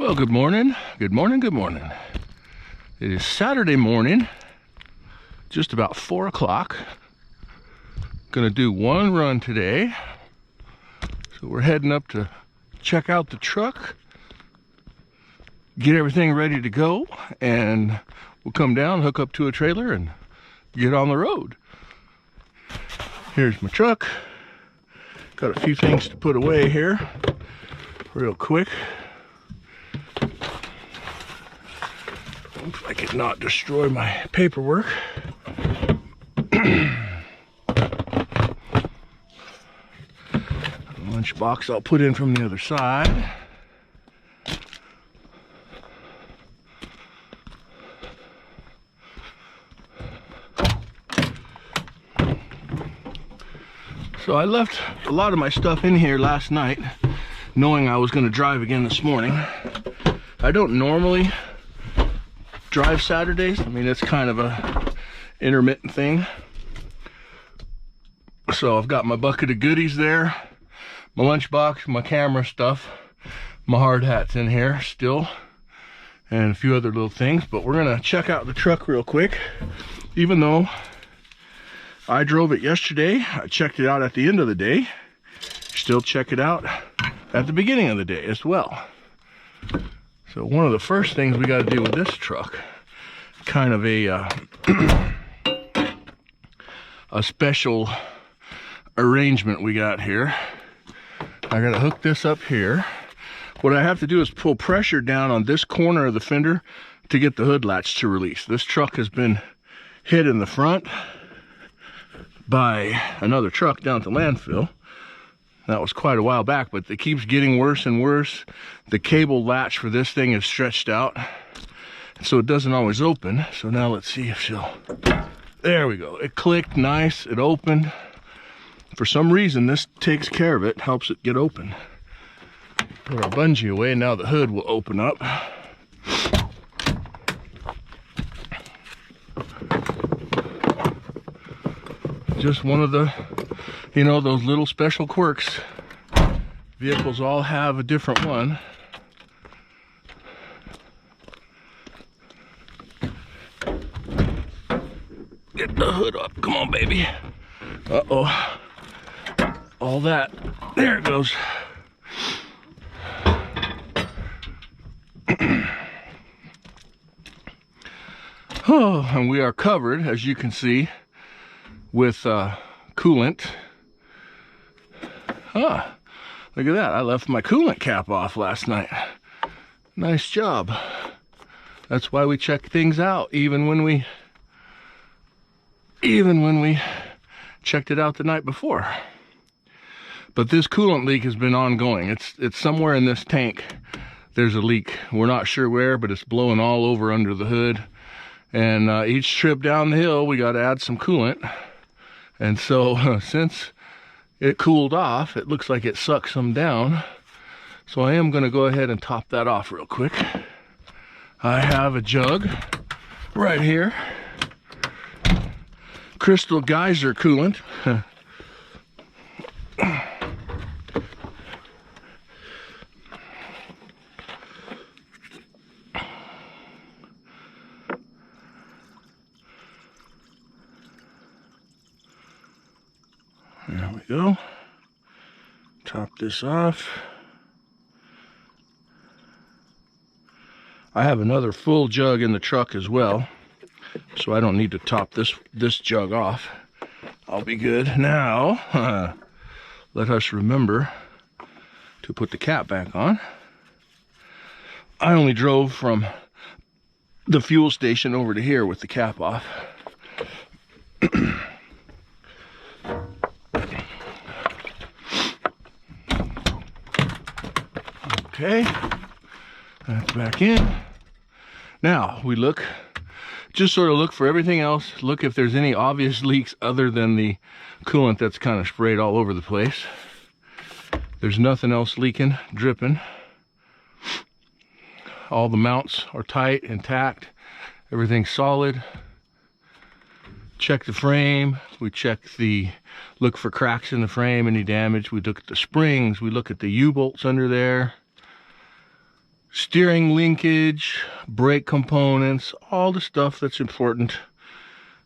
Well, good morning, good morning, good morning. It is Saturday morning, just about 4 o'clock. Gonna do one run today. So we're heading up to check out the truck, get everything ready to go, and we'll come down, hook up to a trailer, and get on the road. Here's my truck. Got a few things to put away here real quick. If I could not destroy my paperwork. Lunchbox I'll put in from the other side. So I left a lot of my stuff in here last night, knowing I was going to drive again this morning. I don't normally drive Saturdays. I mean, it's kind of a intermittent thing. So I've got my bucket of goodies there, my lunchbox, my camera stuff, my hard hat's in here still, and a few other little things. But we're gonna check out the truck real quick. Even though I drove it yesterday, I checked it out at the end of the day, still check it out at the beginning of the day as well. So one of the first things we got to do with this truck, kind of a special arrangement we got here. I got to hook this up here. What I have to do is pull pressure down on this corner of the fender to get the hood latch to release. This truck has been hit in the front by another truck down at the landfill. That was quite a while back, but it keeps getting worse and worse. The cable latch for this thing is stretched out, so it doesn't always open. So now let's see if she'll... There we go. It clicked nice. It opened. For some reason, this takes care of it, helps it get open. Put our bungee away, now the hood will open up. Just one of the, you know, those little special quirks. Vehicles all have a different one. Get the hood up. Come on, baby. Uh-oh. All that. There it goes. Oh, and we are covered, as you can see, with coolant. Ah, look at that. I left my coolant cap off last night. Nice job. That's why we check things out, even when we checked it out the night before. But this coolant leak has been ongoing. It's somewhere in this tank. There's a leak. We're not sure where, but it's blowing all over under the hood. And each trip down the hill, we got to add some coolant. And so since it cooled off, it looks like it sucked some down. So I am going to go ahead and top that off real quick. I have a jug right here. Crystal Geyser coolant. There we go. Top this off. I have another full jug in the truck as well, so I don't need to top this jug off. I'll be good. Now, let us remember to put the cap back on. I only drove from the fuel station over to here with the cap off. Okay, that's back in. Now we look, just sort of look for everything else. Look if there's any obvious leaks other than the coolant that's kind of sprayed all over the place. There's nothing else leaking, dripping. All the mounts are tight, intact. Everything's solid. Check the frame. We look for cracks in the frame, any damage. We look at the springs. We look at the U-bolts under there. steering linkage, brake components, all the stuff that's important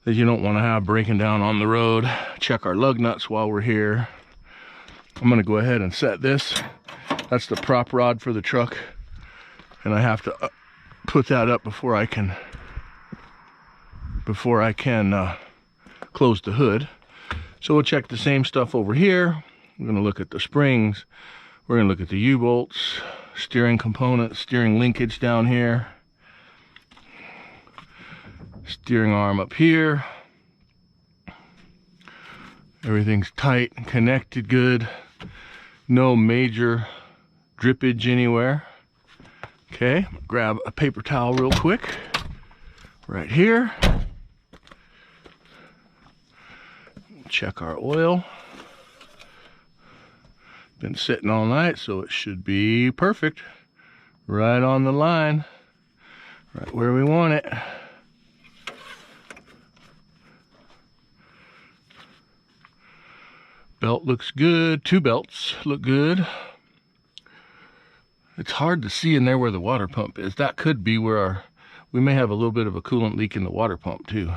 that you don't want to have breaking down on the road. Check our lug nuts while we're here. I'm going to go ahead and set this. That's the prop rod for the truck, and I have to put that up before I can close the hood. So we'll check the same stuff over here. We're going to look at the springs. We're going to look at the U-bolts, steering components, steering linkage down here, steering arm up here. Everything's tight and connected good. No major drippage anywhere. Okay, grab a paper towel real quick right here. Check our oil. Been sitting all night, so it should be perfect. Right on the line, right where we want it. Belt looks good. Two belts look good. It's hard to see in there where the water pump is. That could be where we may have a little bit of a coolant leak in the water pump too.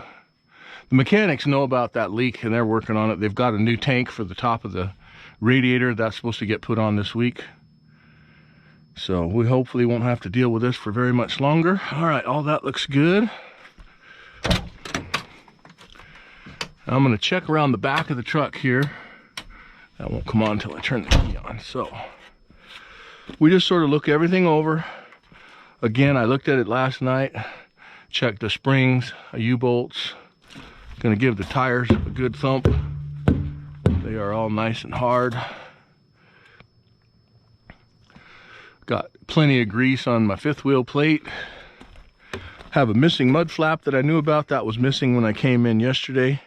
The mechanics know about that leak and they're working on it. They've got a new tank for the top of the radiator that's supposed to get put on this week. So we hopefully won't have to deal with this for very much longer. All right, all that looks good. I'm gonna check around the back of the truck here. That won't come on until I turn the key on. So we just sort of look everything over. Again, I looked at it last night, checked the springs, U-bolts. Gonna give the tires a good thump. They are all nice and hard. Got plenty of grease on my fifth wheel plate. Have a missing mud flap that I knew about. That was missing when I came in yesterday.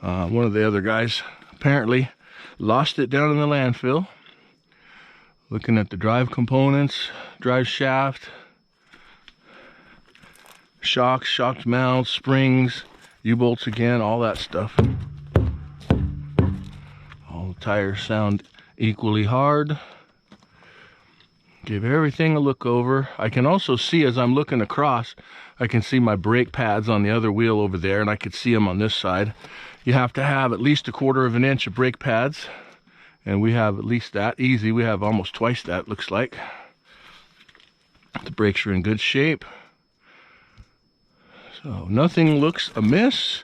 One of the other guys apparently lost it down in the landfill. Looking at the drive components, drive shaft, shocks, shocked mounts, springs, U-bolts again, all that stuff. All the tires sound equally hard. Give everything a look over. I can also see as I'm looking across, I can see my brake pads on the other wheel over there, and I could see them on this side. You have to have at least 1/4 of an inch of brake pads, and we have at least that. Easy, we have almost twice that, looks like. The brakes are in good shape. So nothing looks amiss.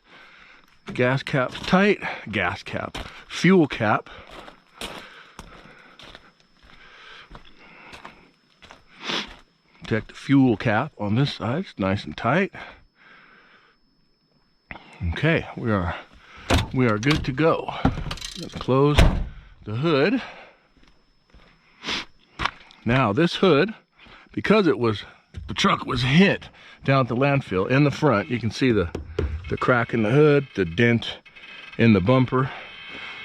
Gas cap's tight. Gas cap. Fuel cap. Check the fuel cap on this side. It's nice and tight. Okay, we are good to go. Let's close the hood. Now this hood, because the truck was hit down at the landfill in the front, you can see the crack in the hood, the dent in the bumper.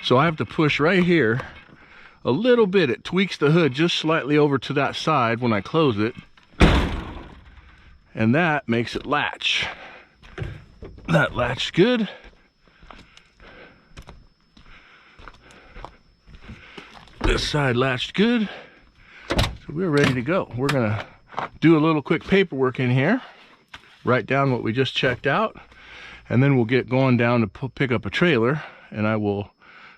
So I have to push right here a little bit. It tweaks the hood just slightly over to that side when I close it, and that makes it latch. That latched good. This side latched good. So we're ready to go. We're gonna do a little quick paperwork in here, write down what we just checked out, and then we'll get going down to pick up a trailer, and I will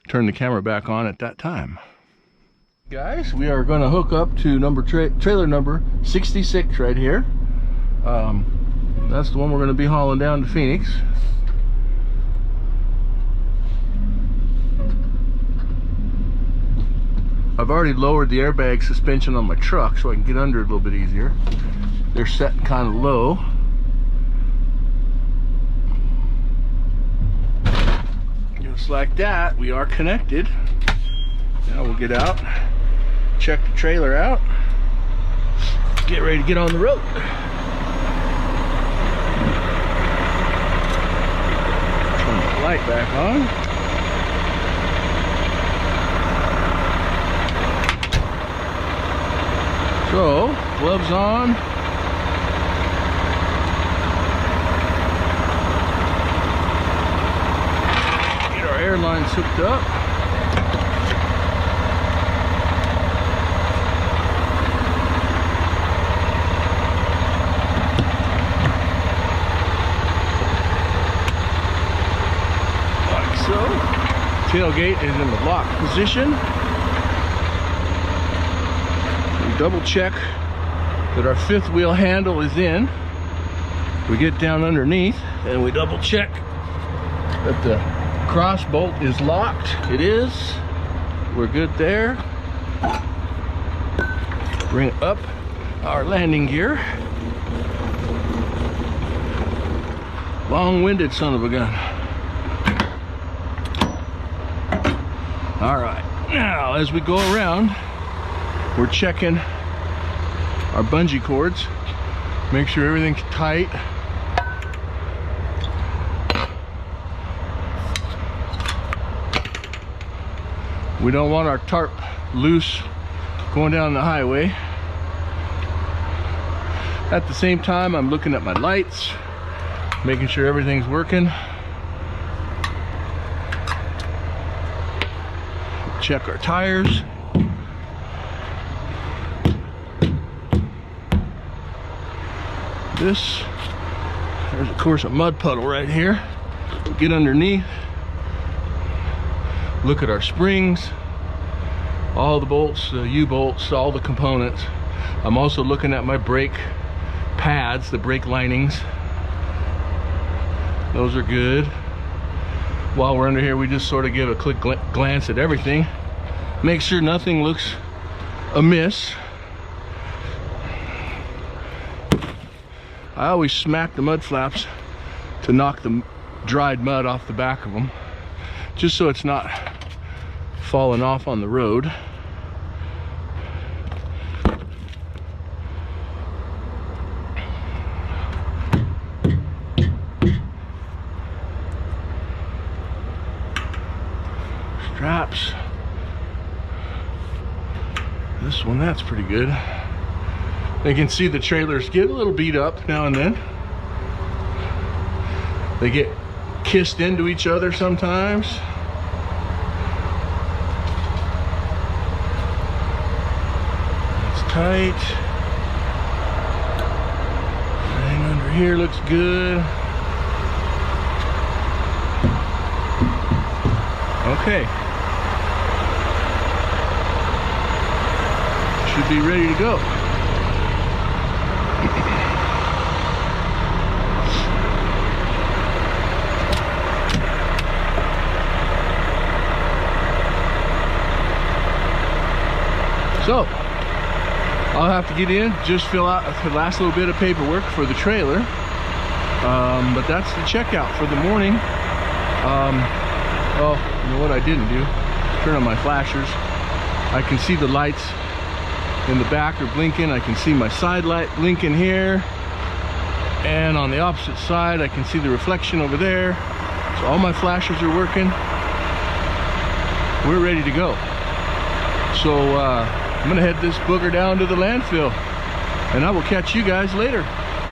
turn the camera back on at that time. Guys, we are going to hook up to trailer number 66 right here. That's the one we're going to be hauling down to Phoenix. I've already lowered the airbag suspension on my truck so I can get under it a little bit easier. They're set kind of low. Just like that, we are connected. Now we'll get out, check the trailer out, get ready to get on the road. Turn the light back on. So, gloves on. Get our air lines hooked up. Tailgate is in the lock position. We double check that our fifth wheel handle is in. We get down underneath and we double check that the cross bolt is locked. It is. We're good there. Bring up our landing gear. Long-winded son of a gun. All right, now as we go around, we're checking our bungee cords. Make sure everything's tight. We don't want our tarp loose going down the highway. At the same time, I'm looking at my lights, making sure everything's working. Check our tires. There's of course a mud puddle right here. Get underneath. Look at our springs, all the bolts, the U-bolts, all the components. I'm also looking at my brake pads, the brake linings. Those are good. While we're under here, we just sort of give a quick glance at everything. Make sure nothing looks amiss. I always smack the mud flaps to knock the dried mud off the back of them, just so it's not falling off on the road. Straps. This one, that's pretty good. You can see the trailers get a little beat up now and then. They get kissed into each other sometimes. It's tight. Everything under here looks good. Okay. Should be ready to go. So, I'll have to get in, just fill out the last little bit of paperwork for the trailer. But that's the checkout for the morning. Oh, you know what I didn't do? Turn on my flashers. I can see the lights in the back are blinking. I can see my side light blinking here. And on the opposite side, I can see the reflection over there. So all my flashers are working. We're ready to go. So I'm gonna head this booger down to the landfill, and I will catch you guys later.